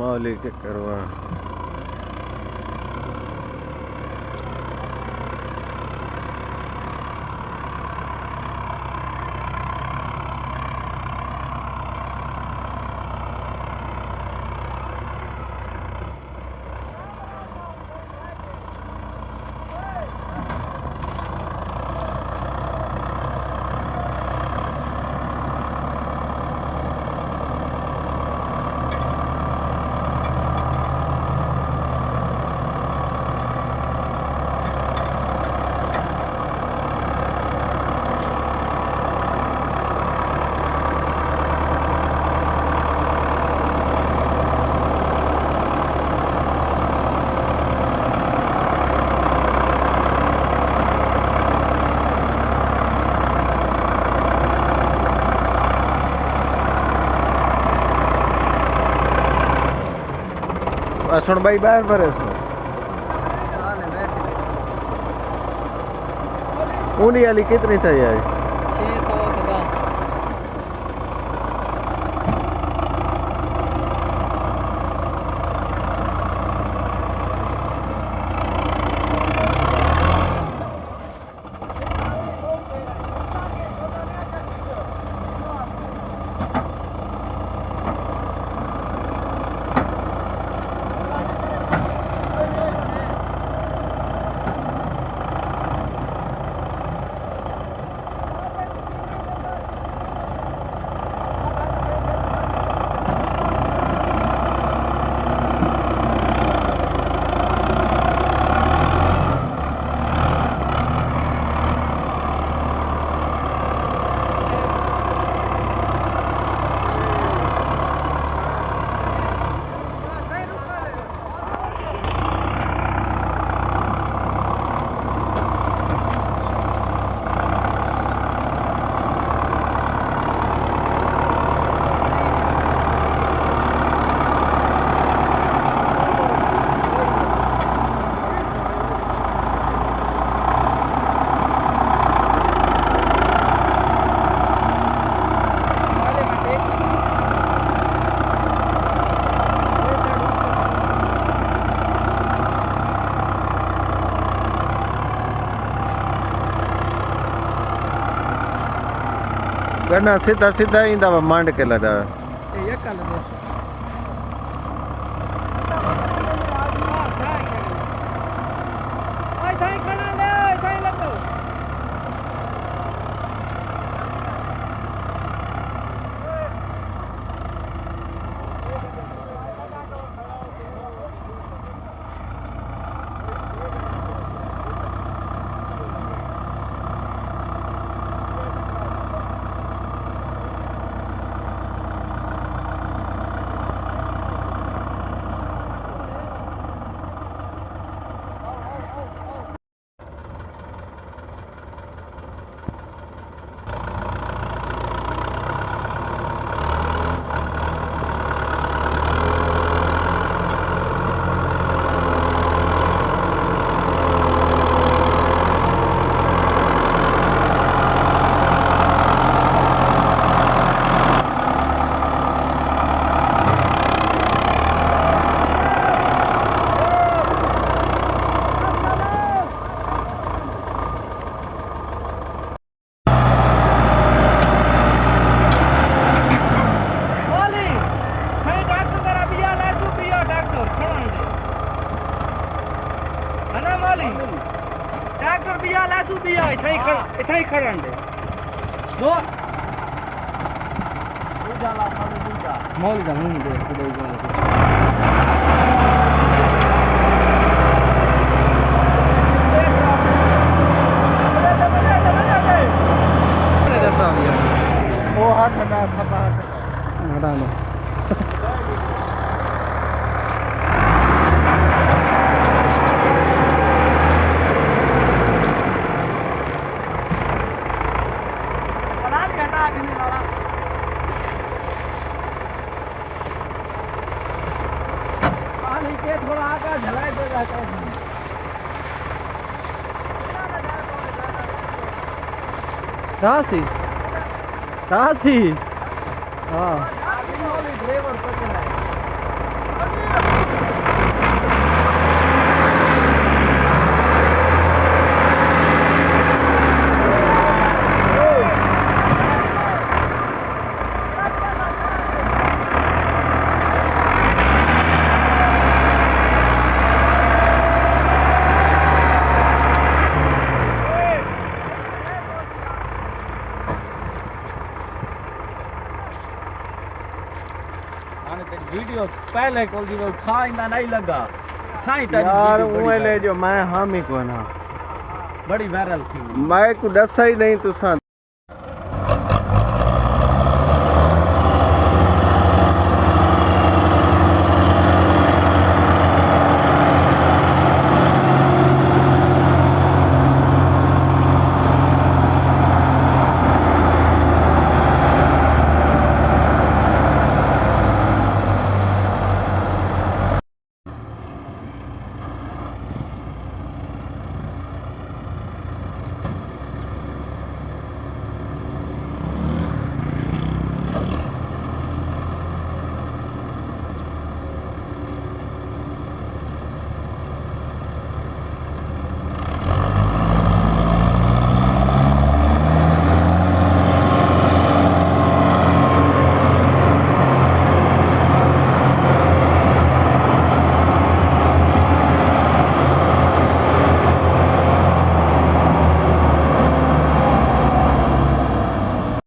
मौली के करवा सुन भाई बाहर पर ऊनी वाली कितनी था यार 600 का गन्ना सीधा सीधा इंदा मांड के लड़ा ये कल दे ओए थाई खड़ा ले थाई लगो ट्रैक्टर बिया लासू बिया इथे ही खड़न दे वो जाला मौली दा मुंह दे कुदई गल ओ हाथ हटा खपा हटा लो थोड़ा आगे झलाई देगा काशी काशी हाँ ड्राइवर वीडियो पहले को जी वो खाइंदा नहीं लगा खाई यार उहे ले जो मैं हामी को ना बड़ी वायरल थी मैं को दसा ही नहीं तुसा